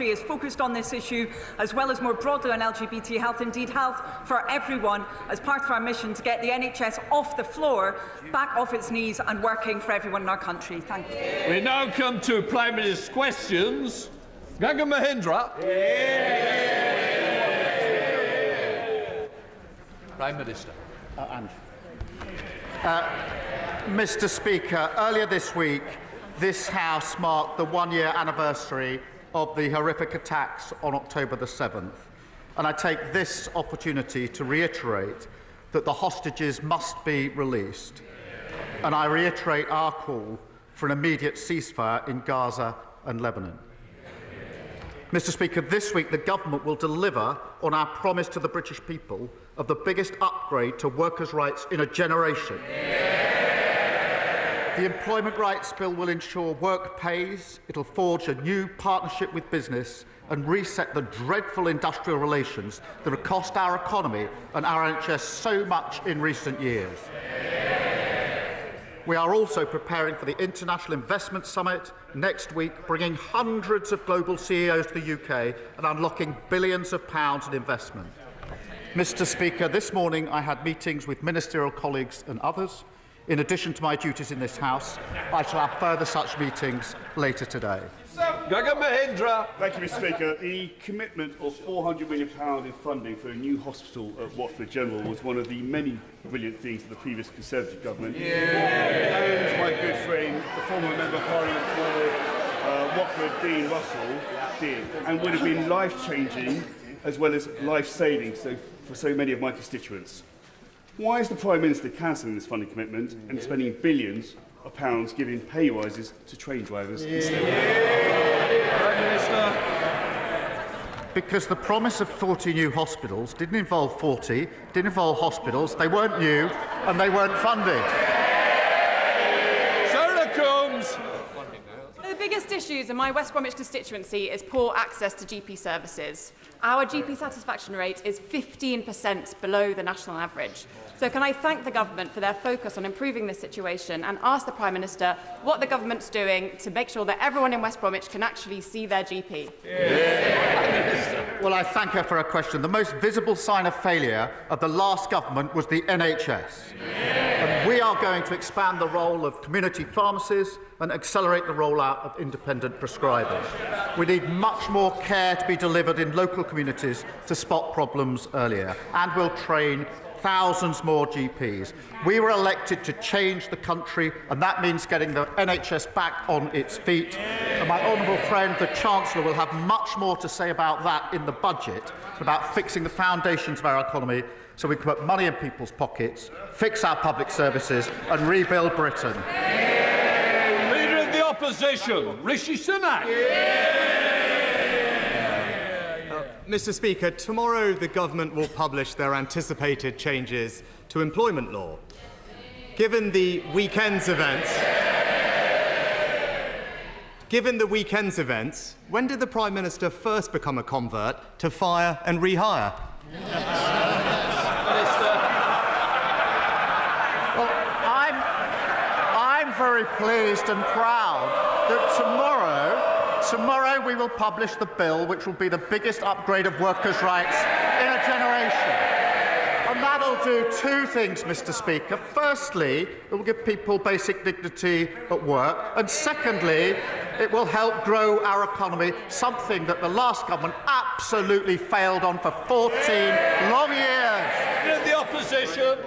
is focused on this issue, as well as more broadly on LGBT health, indeed health for everyone, as part of our mission to get the NHS off the floor, back off its knees and working for everyone in our country. Thank you. We now come to Prime Minister's questions. Gaza Mahindra. Prime Minister. Mr. Speaker, earlier this week, this House marked the one-year anniversary of the horrific attacks on October the 7th. And I take this opportunity to reiterate that the hostages must be released. And I reiterate our call for an immediate ceasefire in Gaza and Lebanon. Mr. Speaker, this week the government will deliver on our promise to the British people of the biggest upgrade to workers' rights in a generation. The Employment Rights Bill will ensure work pays, it will forge a new partnership with business and reset the dreadful industrial relations that have cost our economy and our NHS so much in recent years. We are also preparing for the International Investment Summit next week, bringing hundreds of global CEOs to the UK and unlocking billions of pounds in investment. Mr. Speaker, this morning I had meetings with ministerial colleagues and others. In addition to my duties in this House, I shall have further such meetings later today. Gaza Mahindra. Thank you, Mr. Speaker. The commitment of £400 million in funding for a new hospital at Watford General was one of the many brilliant things of the previous Conservative government. And my good friend, the former Member of Parliament for Watford, Dean Russell, did, and would have been life-changing as well as life-saving for so many of my constituents. Why is the Prime Minister cancelling this funding commitment and spending billions of pounds giving pay rises to train drivers instead? Prime Minister. Because the promise of 40 new hospitals didn't involve 40, didn't involve hospitals, they weren't new and they weren't funded. Sarah Combs. One of the biggest issues in my West Bromwich constituency is poor access to GP services. Our GP satisfaction rate is 15% below the national average. So can I thank the government for their focus on improving this situation and ask the Prime Minister what the government's doing to make sure that everyone in West Bromwich can actually see their GP? Well, I thank her for her question. The most visible sign of failure of the last government was the NHS. And we are going to expand the role of community pharmacies and accelerate the rollout of independent prescribers. We need much more care to be delivered in local communities to spot problems earlier, and we'll train thousands more GPs. We were elected to change the country, and that means getting the NHS back on its feet. And my honourable friend, the Chancellor, will have much more to say about that in the budget, about fixing the foundations of our economy so we can put money in people's pockets, fix our public services and rebuild Britain. Leader of the Opposition, Rishi Sunak. Mr. Speaker, tomorrow the government will publish their anticipated changes to employment law. Given the weekend's events, when did the Prime Minister first become a convert to fire and rehire? Well, I'm very pleased and proud that tomorrow we will publish the bill which will be the biggest upgrade of workers' rights in a generation. And that'll do two things, Mr. Speaker. Firstly, it will give people basic dignity at work. And secondly, it will help grow our economy, something that the last government absolutely failed on for 14 long years. Leader of the Opposition.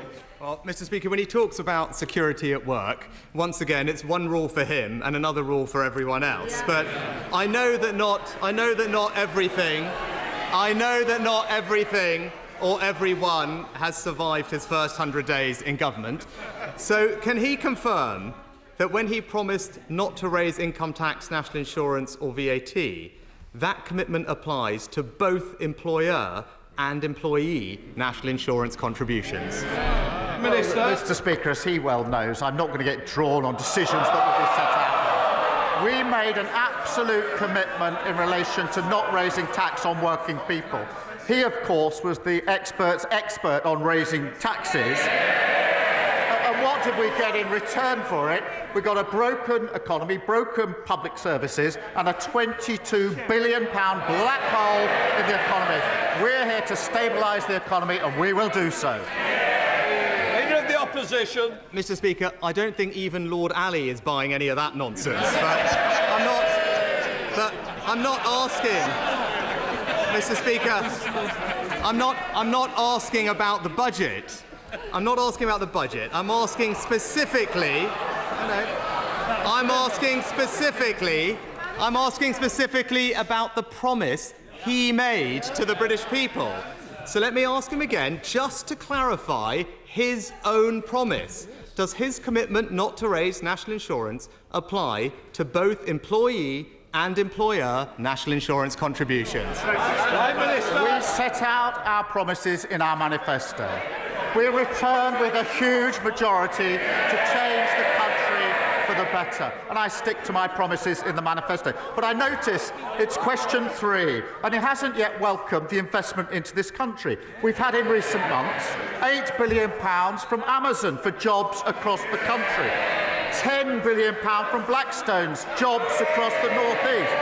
Well, Mr. Speaker, when he talks about security at work, once again, it's one rule for him and another rule for everyone else. But I know that not everything or everyone has survived his first 100 days in government. So can he confirm that when he promised not to raise income tax, national insurance or VAT, that commitment applies to both employer and employee national insurance contributions? Minister. Mr. Speaker, as he well knows, I'm not going to get drawn on decisions that will be set out. We made an absolute commitment in relation to not raising tax on working people. He, of course, was the expert's expert on raising taxes. And what did we get in return for it? We got a broken economy, broken public services, and a £22 billion black hole in the economy. We're here to stabilise the economy, and we will do so. Leader of the Opposition. Mr. Speaker, I don't think even Lord Ali is buying any of that nonsense. But I'm not asking, Mr. Speaker. I'm not asking about the budget. I'm not asking about the budget. I'm asking specifically. I'm asking specifically about the promise he made to the British people. So let me ask him again, just to clarify his own promise. Does his commitment not to raise national insurance apply to both employee and employer national insurance contributions? We set out our promises in our manifesto. We returned with a huge majority to change the country for the better. And I stick to my promises in the manifesto. But I notice it's question 3, and he hasn't yet welcomed the investment into this country. We've had in recent months £8 billion from Amazon for jobs across the country, £10 billion from Blackstone's jobs across the North East,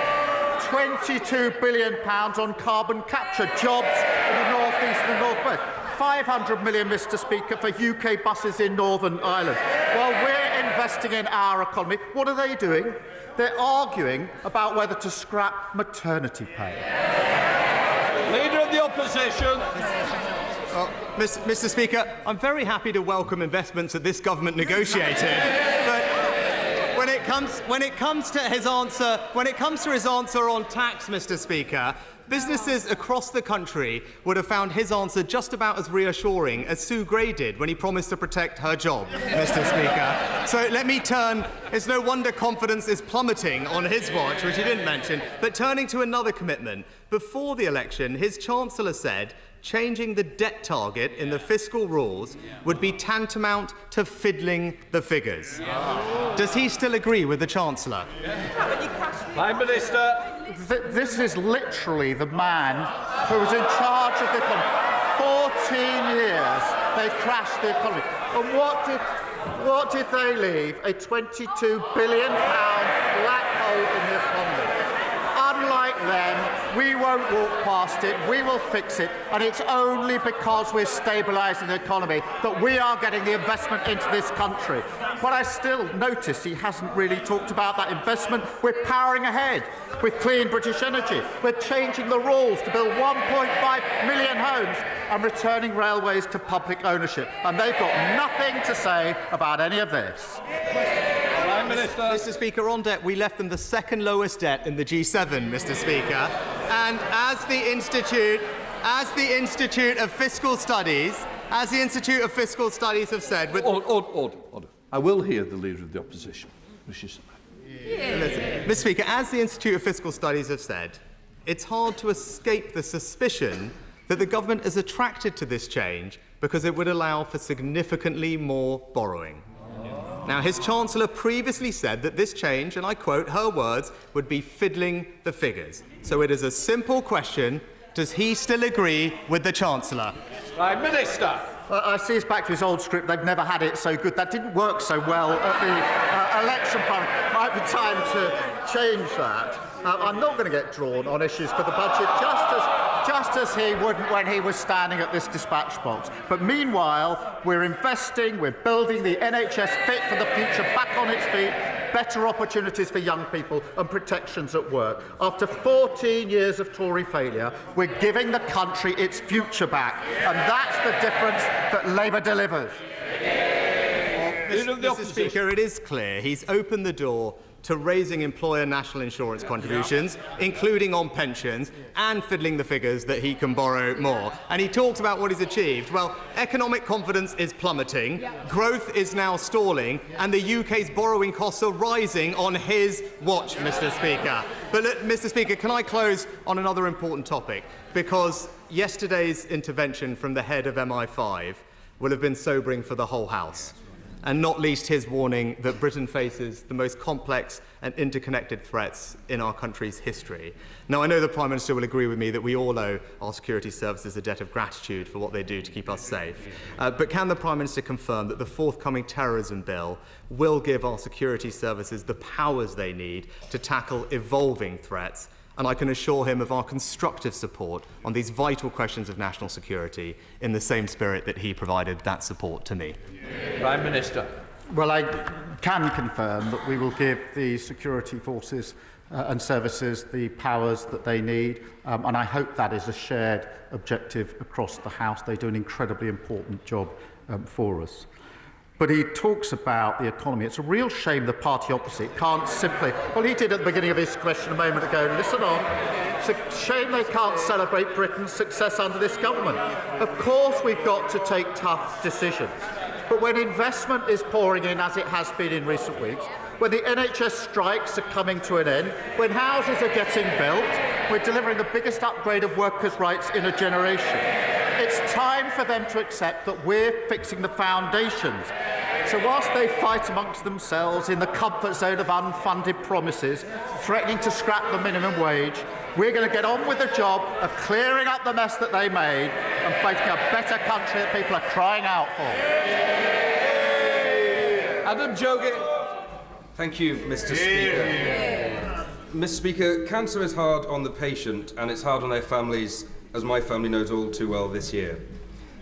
£22 billion on carbon capture jobs in the North East and the North West, 500 million, Mr. Speaker, for UK buses in Northern Ireland. While we're investing in our economy, what are they doing? They're arguing about whether to scrap maternity pay. Leader of the Opposition. Mr. Speaker, I'm very happy to welcome investments that this government negotiated, but when it comes to his answer on tax, Mr. Speaker, businesses across the country would have found his answer just about as reassuring as Sue Gray did when he promised to protect her job, Mr. Speaker. So let me turn. It's no wonder confidence is plummeting on his watch, which he didn't mention, but turning to another commitment. Before the election, his Chancellor said changing the debt target in the fiscal rules would be tantamount to fiddling the figures. Does he still agree with the Chancellor? Prime Minister. This is literally the man who was in charge of the economy. 14 years they crashed the economy. And what did they leave? A £22 billion black hole in the economy. Unlike them, we won't walk past it, we will fix it, and it's only because we're stabilising the economy that we are getting the investment into this country. But I still notice he hasn't really talked about that investment. We're powering ahead with clean British energy. We're changing the rules to build 1.5 million homes and returning railways to public ownership. And they've got nothing to say about any of this. Mr. Speaker, on debt, we left them the second lowest debt in the G7, Mr. Speaker. And as the Institute of Fiscal Studies have said... Order. I will hear the Leader of the Opposition. Mr. Speaker, as the Institute of Fiscal Studies have said, it's hard to escape the suspicion that the government is attracted to this change because it would allow for significantly more borrowing. Now, his Chancellor previously said that this change, and I quote her words, would be fiddling the figures. So it is a simple question. Does he still agree with the Chancellor? Prime Minister. I see it's back to his old script. They've never had it so good. That didn't work so well at the election front. Might be time to change that. I'm not going to get drawn on issues for the budget, just as he wouldn't when he was standing at this dispatch box. But meanwhile, we're investing, we're building the NHS fit for the future, back on its feet, better opportunities for young people and protections at work. After 14 years of Tory failure, we're giving the country its future back. And that's the difference that Labour delivers. Mr. Speaker, it is clear he's opened the door to raising employer national insurance contributions, including on pensions, and fiddling the figures that he can borrow more. And he talks about what he's achieved. Well, economic confidence is plummeting, growth is now stalling, and the UK's borrowing costs are rising on his watch, Mr. Speaker. But, Mr. Speaker, can I close on another important topic? Because yesterday's intervention from the head of MI5 will have been sobering for the whole House. and not least his warning that Britain faces the most complex and interconnected threats in our country's history. Now, I know the Prime Minister will agree with me that we all owe our security services a debt of gratitude for what they do to keep us safe. But can the Prime Minister confirm that the forthcoming terrorism bill will give our security services the powers they need to tackle evolving threats? And I can assure him of our constructive support on these vital questions of national security in the same spirit that he provided that support to me. Prime Minister. Well, I can confirm that we will give the security forces and services the powers that they need, and I hope that is a shared objective across the House. They do an incredibly important job for us. But he talks about the economy. It's a real shame the party opposite can't simply... Well, he did at the beginning of his question a moment ago. Listen on. It's a shame they can't celebrate Britain's success under this government. Of course we've got to take tough decisions. But when investment is pouring in, as it has been in recent weeks, when the NHS strikes are coming to an end, when houses are getting built, we're delivering the biggest upgrade of workers' rights in a generation. It's time for them to accept that we're fixing the foundations. So whilst they fight amongst themselves in the comfort zone of unfunded promises, threatening to scrap the minimum wage, we're going to get on with the job of clearing up the mess that they made and fighting a better country that people are crying out for. Adam Jogi. Thank you, Mr. Speaker. Mr. Speaker, cancer is hard on the patient and it's hard on their families, as my family knows all too well this year.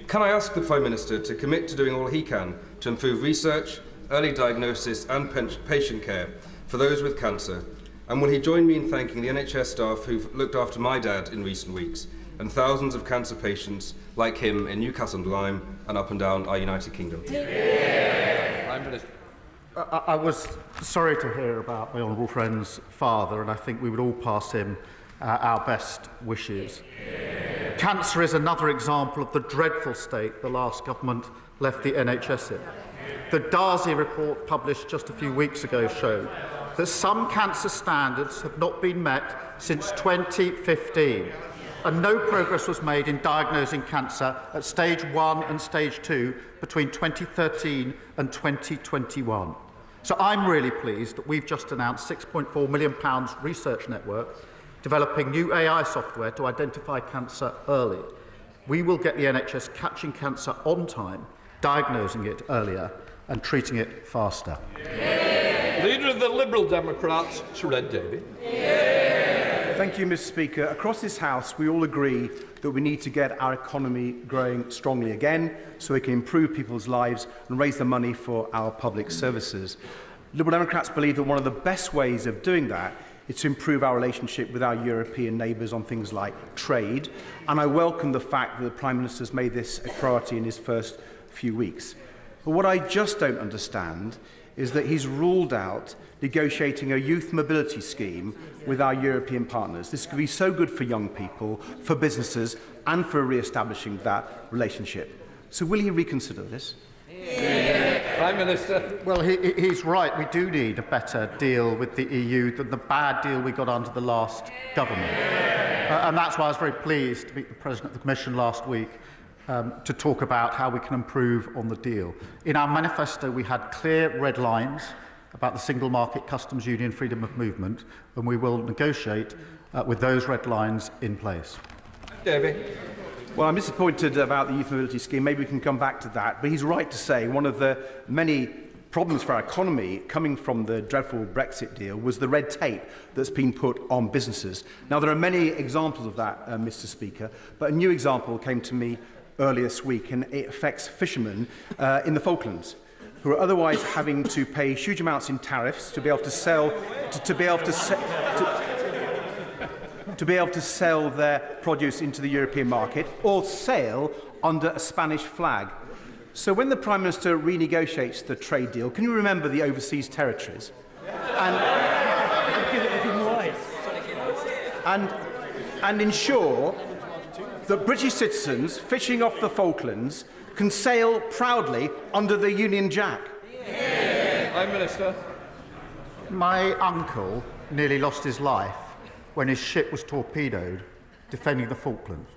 Can I ask the Prime Minister to commit to doing all he can to improve research, early diagnosis and patient care for those with cancer? And will he join me in thanking the NHS staff who've looked after my dad in recent weeks and thousands of cancer patients like him in Newcastle-under-Lyme and up and down our United Kingdom? Prime Minister. I was sorry to hear about my honourable friend's father, and I think we would all pass him our best wishes. Cancer is another example of the dreadful state the last government left the NHS in. The Darzi report published just a few weeks ago showed that some cancer standards have not been met since 2015, and no progress was made in diagnosing cancer at stage 1 and stage 2 between 2013 and 2021. So I'm really pleased that we've just announced £6.4 million research network developing new AI software to identify cancer early. We will get the NHS catching cancer on time, diagnosing it earlier and treating it faster. Leader of the Liberal Democrats, Sir Ed Davey. Thank you, Mr. Speaker. Across this House, we all agree that we need to get our economy growing strongly again so we can improve people's lives and raise the money for our public services. Liberal Democrats believe that one of the best ways of doing that is to improve our relationship with our European neighbours on things like trade, and I welcome the fact that the Prime Minister has made this a priority in his first few weeks. But what I just don't understand is that he's ruled out negotiating a youth mobility scheme with our European partners. This could be so good for young people, for businesses, and for re-establishing that relationship. So will he reconsider this? Prime Minister. Well, he's right. We do need a better deal with the EU than the bad deal we got under the last government. And that's why I was very pleased to meet the President of the Commission last week to talk about how we can improve on the deal. In our manifesto, we had clear red lines about the single market, customs union, freedom of movement, and we will negotiate with those red lines in place. Davey. Well, I'm disappointed about the youth mobility scheme. Maybe we can come back to that. But he's right to say one of the many problems for our economy coming from the dreadful Brexit deal was the red tape that's been put on businesses. Now, there are many examples of that, Mr. Speaker, but a new example came to me earlier this week, and it affects fishermen in the Falklands, who are otherwise having to pay huge amounts in tariffs to be able to sell their produce into the European market, or sail under a Spanish flag. So when the Prime Minister renegotiates the trade deal, can you remember the overseas territories? And ensure that British citizens fishing off the Falklands can sail proudly under the Union Jack? Prime Minister. My uncle nearly lost his life when his ship was torpedoed defending the Falklands.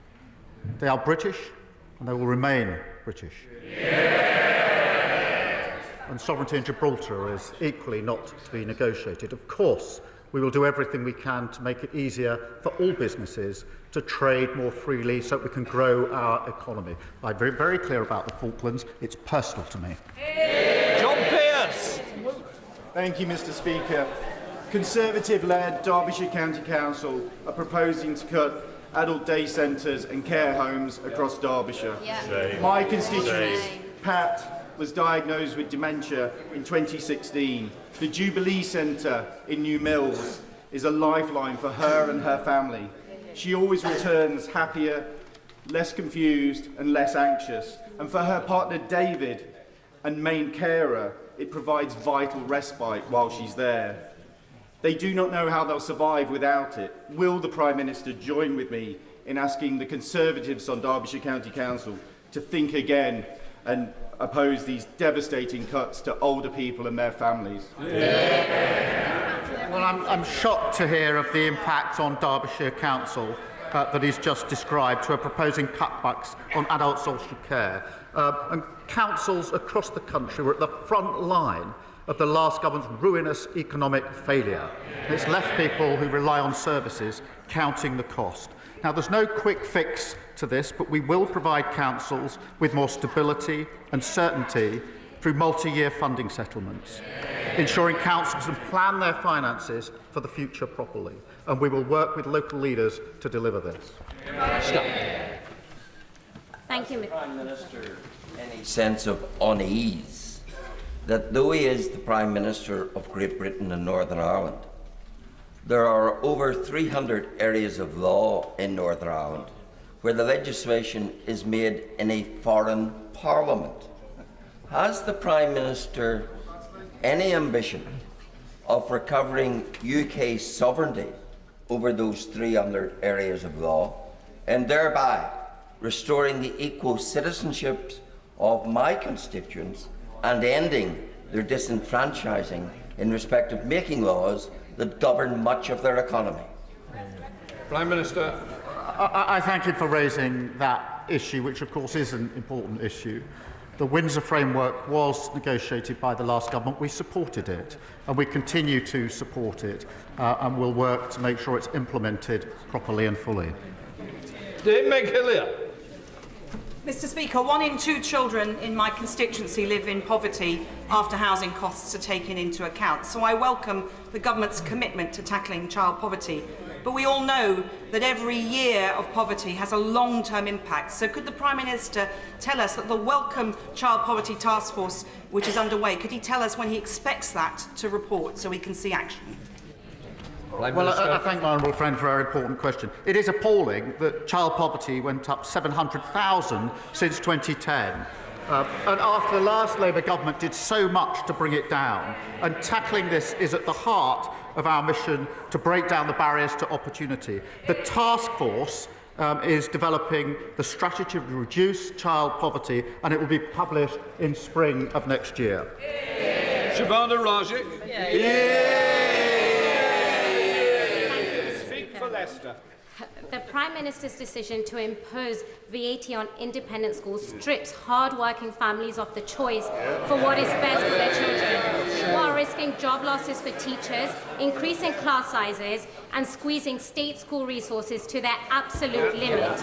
They are British and they will remain British. and sovereignty in Gibraltar is equally not to be negotiated. Of course, we will do everything we can to make it easier for all businesses to trade more freely so that we can grow our economy. I'm very, very clear about the Falklands. It's personal to me. John Pearce. Thank you, Mr. Speaker. Conservative-led Derbyshire County Council are proposing to cut adult day centres and care homes across Derbyshire. Yeah. My constituent, Pat, was diagnosed with dementia in 2016. The Jubilee Centre in New Mills is a lifeline for her and her family. She always returns happier, less confused and less anxious. And for her partner David and main carer, it provides vital respite while she's there. They do not know how they'll survive without it. Will the Prime Minister join with me in asking the Conservatives on Derbyshire County Council to think again and oppose these devastating cuts to older people and their families? Well, I'm shocked to hear of the impact on Derbyshire Council that he's just described, who are proposing cutbacks on adult social care. And councils across the country were at the front line of the last government's ruinous economic failure. It's left people who rely on services counting the cost. Now, there's no quick fix to this, but we will provide councils with more stability and certainty through multi-year funding settlements, ensuring councils can plan their finances for the future properly. And we will work with local leaders to deliver this. Thank you, Mr. Prime Minister. Any sense of unease that though he is the Prime Minister of Great Britain and Northern Ireland, there are over 300 areas of law in Northern Ireland where the legislation is made in a foreign parliament. Has the Prime Minister any ambition of recovering UK sovereignty over those 300 areas of law and thereby restoring the equal citizenships of my constituents and ending their disenfranchising in respect of making laws that govern much of their economy? Prime Minister. I thank him for raising that issue, which of course is an important issue. The Windsor Framework was negotiated by the last government. We supported it, and we continue to support it, and will work to make sure it's implemented properly and fully. Dame Meg Hillier. Mr. Speaker, 1 in 2 children in my constituency live in poverty after housing costs are taken into account. So I welcome the government's commitment to tackling child poverty. But we all know that every year of poverty has a long-term impact. So could the Prime Minister tell us that the Welcome Child Poverty Task Force, which is underway, could he tell us when he expects that to report so we can see action? Well, I thank my honourable friend for a very important question. It is appalling that child poverty went up 700,000 since 2010. And after the last Labour government did so much to bring it down, and tackling this is at the heart of our mission to break down the barriers to opportunity. The task force is developing the strategy to reduce child poverty, and it will be published in spring of next year. Shavanda Raji. Speak for Leicester. The Prime Minister's decision to impose VAT on independent schools strips hard-working families of the choice for what is best for their children, while risking job losses for teachers, increasing class sizes, and squeezing state school resources to their absolute limit.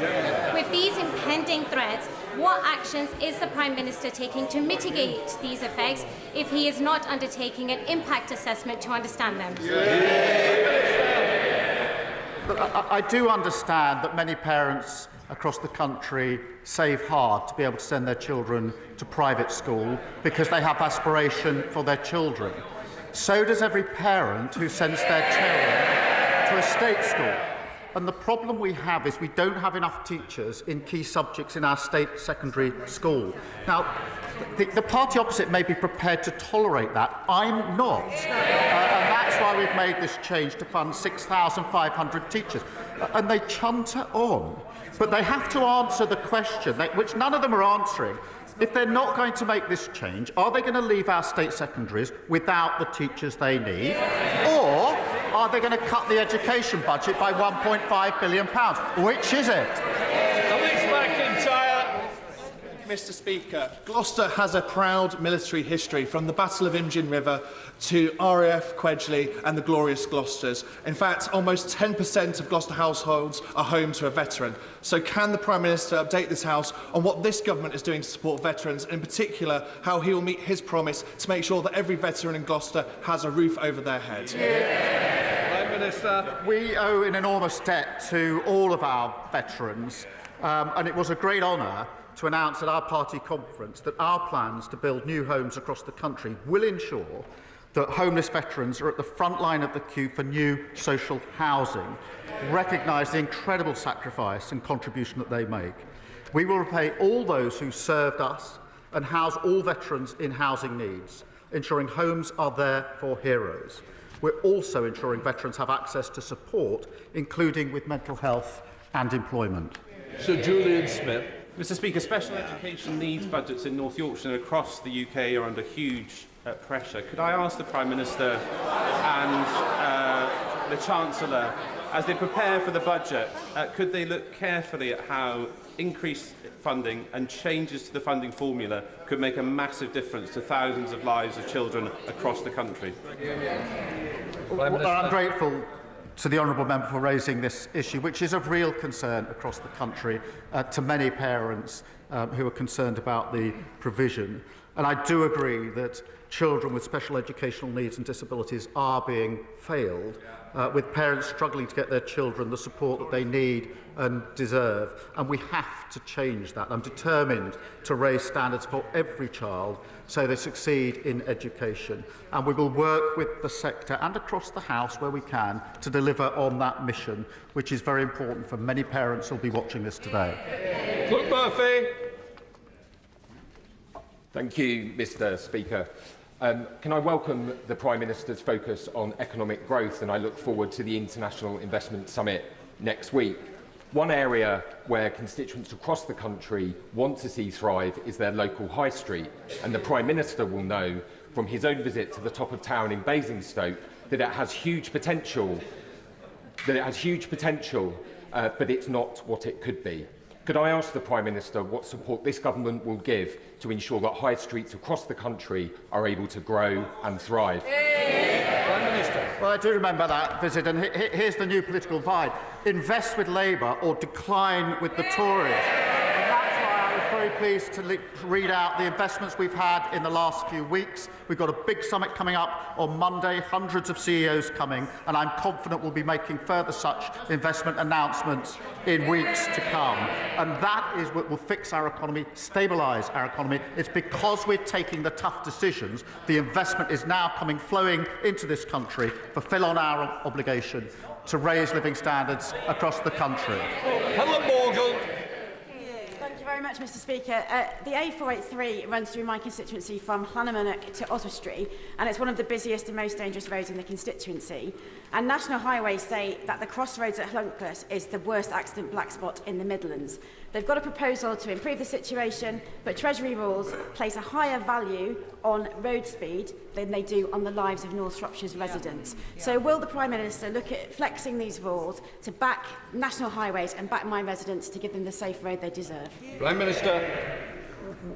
With these impending threats, what actions is the Prime Minister taking to mitigate these effects if he is not undertaking an impact assessment to understand them? I do understand that many parents across the country save hard to be able to send their children to private school because they have aspiration for their children. So does every parent who sends their children to a state school. And the problem we have is we don't have enough teachers in key subjects in our state secondary school. Now, the party opposite may be prepared to tolerate that. I'm not. And that's why we've made this change to fund 6,500 teachers. And they chunter on. But they have to answer the question, which none of them are answering. If they're not going to make this change, are they going to leave our state secondaries without the teachers they need? Or are they going to cut the education budget by £1.5 billion? Which is it? Alex McIntyre. Mr. Speaker. Gloucester has a proud military history, from the Battle of Imjin River to RAF Quedgley and the Glorious Gloucesters. In fact, almost 10% of Gloucester households are home to a veteran. So can the Prime Minister update this House on what this government is doing to support veterans, and in particular how he will meet his promise to make sure that every veteran in Gloucester has a roof over their head? Prime Minister. We owe an enormous debt to all of our veterans, and it was a great honour to announce at our party conference that our plans to build new homes across the country will ensure that homeless veterans are at the front line of the queue for new social housing, recognise the incredible sacrifice and contribution that they make. We will repay all those who served us and house all veterans in housing needs, ensuring homes are there for heroes. We're also ensuring veterans have access to support, including with mental health and employment. Sir Julian Smith. Mr. Speaker, special education needs budgets in North Yorkshire and across the UK are under huge pressure. Could I ask the Prime Minister and the Chancellor, as they prepare for the budget, could they look carefully at how increased funding and changes to the funding formula could make a massive difference to thousands of lives of children across the country? Well, I'm grateful to the honourable member for raising this issue, which is of real concern across the country to many parents who are concerned about the provision. And I do agree that children with special educational needs and disabilities are being failed, with parents struggling to get their children the support that they need and deserve. And we have to change that. I'm determined to raise standards for every child so they succeed in education. And we will work with the sector and across the House where we can to deliver on that mission, which is very important for many parents who will be watching this today. Luke Murphy. Thank you, Mr. Speaker. Can I welcome the Prime Minister's focus on economic growth, and I look forward to the International Investment Summit next week. One area where constituents across the country want to see thrive is their local high street, and the Prime Minister will know from his own visit to the top of town in Basingstoke that it has huge potential, but it's not what it could be. Could I ask the Prime Minister what support this government will give to ensure that high streets across the country are able to grow and thrive? Prime Minister. Well, I do remember that visit, and here's the new political vibe. Invest with Labour or decline with the Tories. And that's why I was very pleased to read out the investments we've had in the last few weeks. We've got a big summit coming up on Monday, hundreds of CEOs coming, and I'm confident we'll be making further such investment announcements in weeks to come. And that is what will fix our economy, stabilise our economy. It's because we're taking the tough decisions. The investment is now flowing into this country, fulfil on our obligation to raise living standards across the country. Helen Morgan. Thank you very much, Mr. Speaker. The A483 runs through my constituency from Llanymynech to Oswestry, and it's one of the busiest and most dangerous roads in the constituency. And National Highways say that the crossroads at Llwnclwys is the worst accident black spot in the Midlands. They've got a proposal to improve the situation, but Treasury rules place a higher value on road speed than they do on the lives of North Shropshire's residents. So will the Prime Minister look at flexing these rules to back National Highways and back my residents to give them the safe road they deserve? Prime Minister.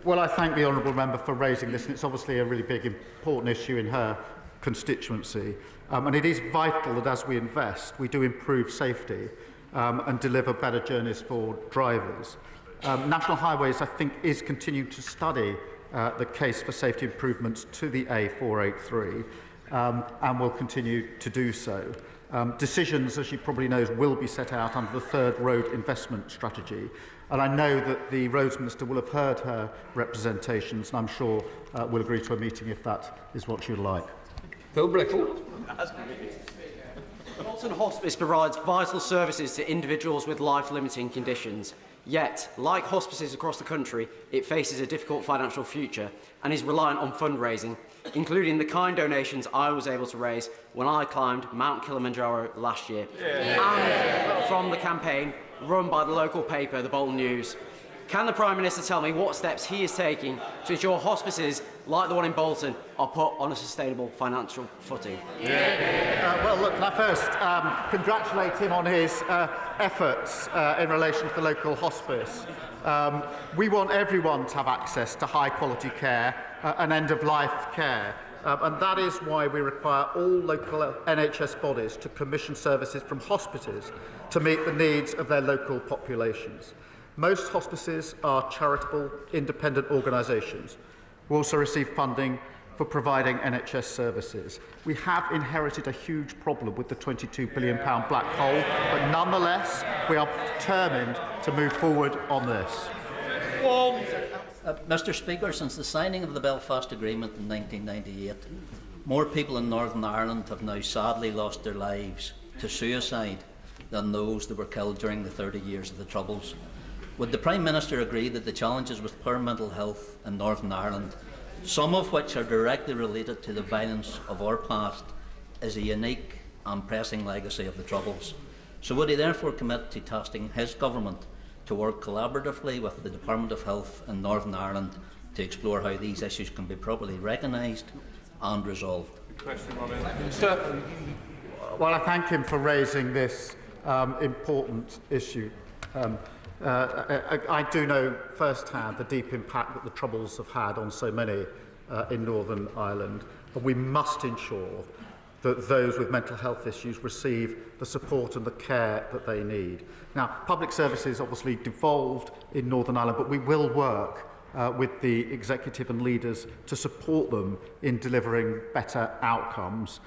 Well, I thank the honourable member for raising this, and it's obviously a really big, important issue in her constituency. And it is vital that as we invest, we do improve safety and deliver better journeys for drivers. National Highways, I think, is continuing to study the case for safety improvements to the A483 and will continue to do so. Decisions, as she probably knows, will be set out under the third road investment strategy. And I know that the Roads Minister will have heard her representations, and I'm sure will agree to a meeting if that is what she would like. Phil Brickle. Bolton Hospice provides vital services to individuals with life-limiting conditions. Yet, like hospices across the country, it faces a difficult financial future and is reliant on fundraising, including the kind donations I was able to raise when I climbed Mount Kilimanjaro last year. And from the campaign run by the local paper, the Bolton News, Can the Prime Minister tell me what steps he is taking to ensure hospices like the one in Bolton are put on a sustainable financial footing? Well, look, can I first congratulate him on his efforts in relation to the local hospice. We want everyone to have access to high-quality care and end-of-life care. And that is why we require all local NHS bodies to commission services from hospices to meet the needs of their local populations. Most hospices are charitable, independent organisations who also receive funding for providing NHS services. We have inherited a huge problem with the £22 billion black hole, but nonetheless, we are determined to move forward on this. Mr. Speaker, since the signing of the Belfast Agreement in 1998, more people in Northern Ireland have now sadly lost their lives to suicide than those that were killed during the 30 years of the Troubles. Would the Prime Minister agree that the challenges with poor mental health in Northern Ireland, some of which are directly related to the violence of our past, is a unique and pressing legacy of the Troubles? So would he therefore commit to tasking his government to work collaboratively with the Department of Health in Northern Ireland to explore how these issues can be properly recognised and resolved? Well, I thank him for raising this important issue. I do know firsthand the deep impact that the Troubles have had on so many in Northern Ireland, and we must ensure that those with mental health issues receive the support and the care that they need. Now, public services obviously devolved in Northern Ireland, but we will work with the executive and leaders to support them in delivering better outcomes,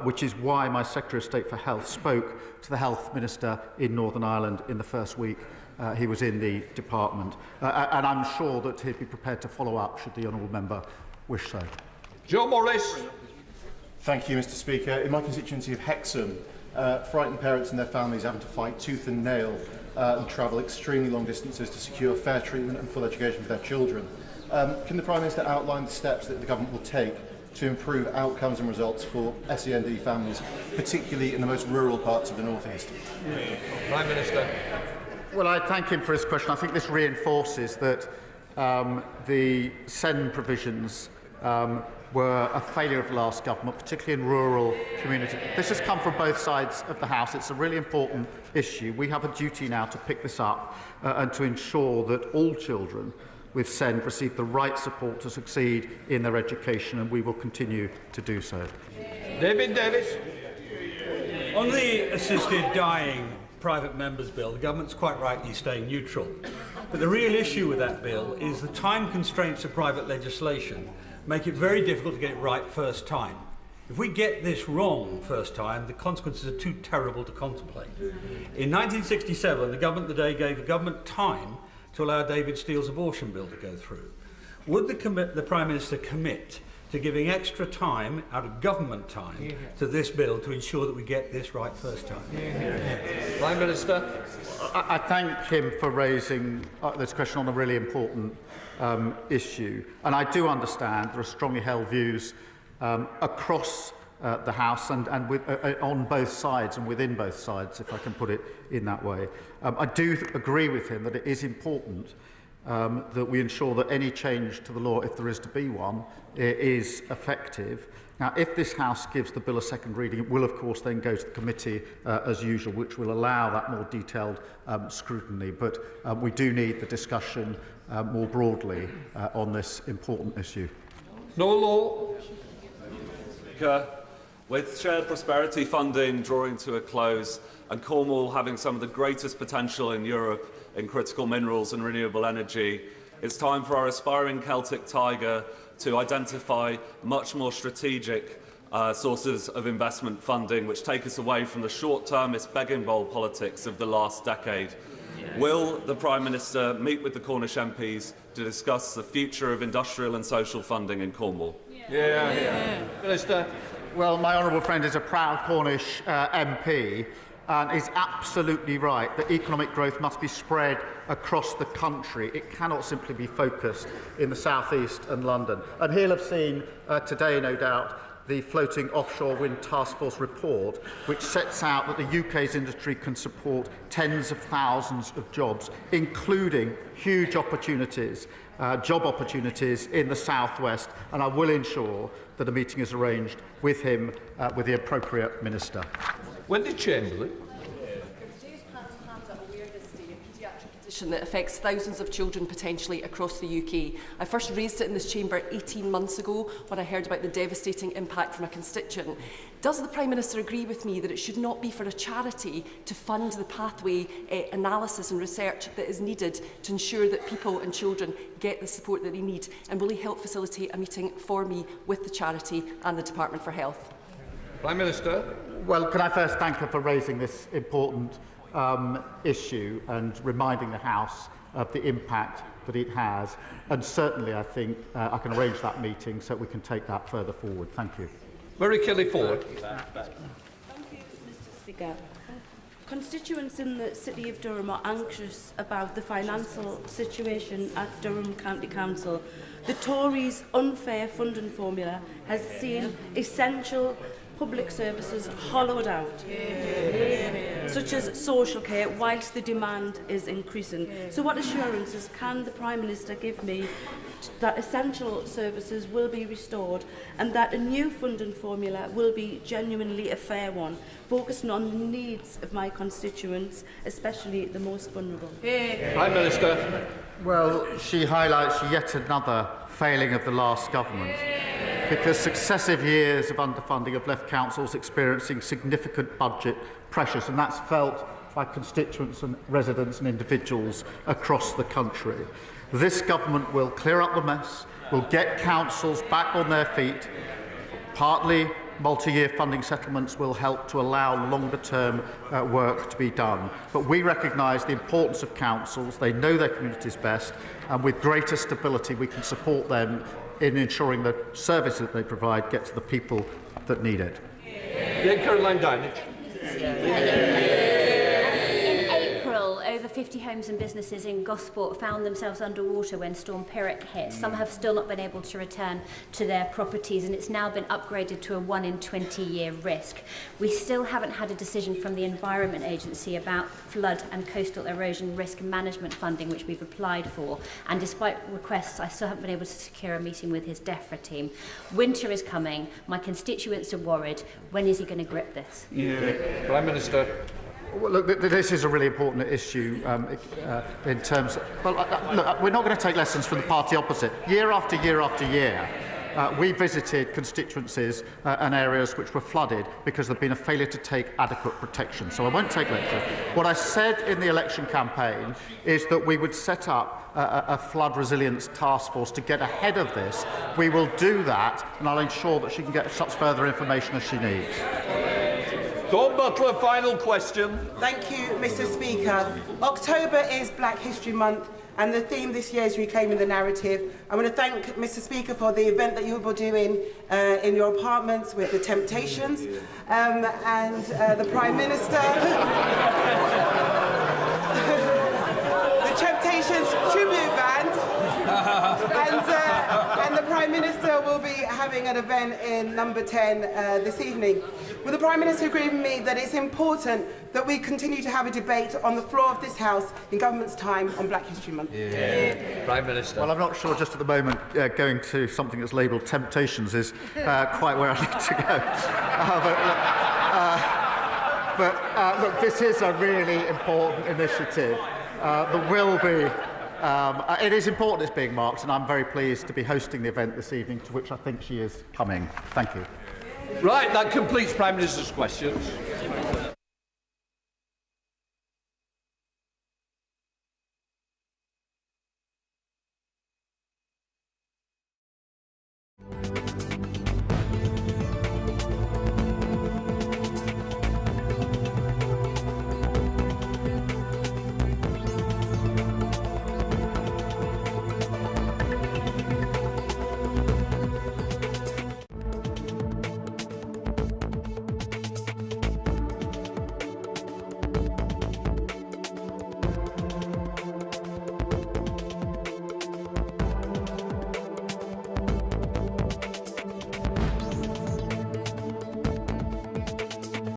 which is why my Secretary of State for Health spoke to the Health Minister in Northern Ireland in the first week he was in the department. And I'm sure that he'd be prepared to follow up should the honourable member wish so. Joe Morris. Thank you, Mr. Speaker. In my constituency of Hexham, frightened parents and their families having to fight tooth and nail and travel extremely long distances to secure fair treatment and full education for their children. Can the Prime Minister outline the steps that the government will take to improve outcomes and results for SEND families, particularly in the most rural parts of the North East? Prime Minister. Well, I thank him for his question. I think this reinforces that the SEND provisions were a failure of the last government, particularly in rural communities. This has come from both sides of the House. It's a really important issue. We have a duty now to pick this up and to ensure that all children with SEND receive the right support to succeed in their education, and we will continue to do so. David Davis. On the assisted dying private members' bill, the government's quite rightly staying neutral. But the real issue with that bill is the time constraints of private legislation make it very difficult to get it right first time. If we get this wrong first time, the consequences are too terrible to contemplate. In 1967, the government of the day gave the government time to allow David Steele's abortion bill to go through. Would the Prime Minister commit to giving extra time, out of government time, to this bill to ensure that we get this right first time? Prime Minister. I thank him for raising this question on a really important issue. And I do understand there are strongly held views across the House and on both sides and within both sides, if I can put it in that way. I do agree with him that it is important that we ensure that any change to the law, if there is to be one, is effective. Now, if this House gives the bill a second reading, it will, of course, then go to the committee as usual, which will allow that more detailed scrutiny. But we do need the discussion more broadly on this important issue. No law. With shared prosperity funding drawing to a close and Cornwall having some of the greatest potential in Europe in critical minerals and renewable energy, it's time for our aspiring Celtic tiger to identify much more strategic sources of investment funding which take us away from the short-termist begging bowl politics of the last decade. Will the Prime Minister meet with the Cornish MPs to discuss the future of industrial and social funding in Cornwall? Minister. Well, my honourable friend is a proud Cornish MP and is absolutely right that economic growth must be spread across the country. It cannot simply be focused in the South East and London. And he'll have seen today, no doubt, the Floating Offshore Wind Task Force report, which sets out that the UK's industry can support tens of thousands of jobs, including huge opportunities, job opportunities in the southwest, and I will ensure that a meeting is arranged with him, with the appropriate minister. Wendy Chamberlain. That affects thousands of children potentially across the UK. I first raised it in this chamber 18 months ago when I heard about the devastating impact from a constituent. Does the Prime Minister agree with me that it should not be for a charity to fund the pathway analysis and research that is needed to ensure that people and children get the support that they need? And will he help facilitate a meeting for me with the charity and the Department for Health? Prime Minister. Well, can I first thank her for raising this important issue and reminding the House of the impact that it has. And certainly, I think I can arrange that meeting so we can take that further forward. Thank you. Murray Kelly-Ford. Thank you, Mr. Speaker. Constituents in the City of Durham are anxious about the financial situation at Durham County Council. The Tories' unfair funding formula has seen essential public services hollowed out, such as social care, whilst the demand is increasing. So what assurances can the Prime Minister give me that essential services will be restored and that a new funding formula will be genuinely a fair one, focusing on the needs of my constituents, especially the most vulnerable? Prime Minister. Well, she highlights yet another failing of the last government, because successive years of underfunding have left councils experiencing significant budget pressures, and that's felt by constituents and residents and individuals across the country. This government will clear up the mess, will get councils back on their feet. Partly, multi-year funding settlements will help to allow longer-term work to be done. But we recognise the importance of councils. They know their communities best, and with greater stability we can support them in ensuring the services that they provide get to the people that need it. Caroline Dinich. Over 50 homes and businesses in Gosport found themselves underwater when Storm Perrick hit. Some have still not been able to return to their properties, and it's now been upgraded to a 1 in 20-year risk. We still haven't had a decision from the Environment Agency about flood and coastal erosion risk management funding, which we've applied for. And despite requests, I still haven't been able to secure a meeting with his DEFRA team. Winter is coming. My constituents are worried. When is he going to grip this? Prime Minister. Well, look, this is a really important issue in terms of... Well, look, we're not going to take lessons from the party opposite. Year after year after year, we visited constituencies and areas which were flooded because there'd been a failure to take adequate protection. So I won't take lectures. What I said in the election campaign is that we would set up a flood resilience task force to get ahead of this. We will do that, and I'll ensure that she can get such further information as she needs. Dawn Butler, final question. Thank you, Mr. Speaker. October is Black History Month, and the theme this year is reclaiming the narrative. I want to thank Mr. Speaker for the event that you will be doing in your apartments with the Temptations and the Prime Minister. The Temptations tribute band. And the Prime Minister will be having an event in number 10 this evening. Will the Prime Minister agree with me that it's important that we continue to have a debate on the floor of this House in government's time on Black History Month? Prime Minister. Well, I'm not sure just at the moment going to something that's labelled Temptations is quite where I need to go. Look, this is a really important initiative. There will be... it is important it's being marked, and I'm very pleased to be hosting the event this evening, to which I think she is coming. Thank you. Right, that completes Prime Minister's questions.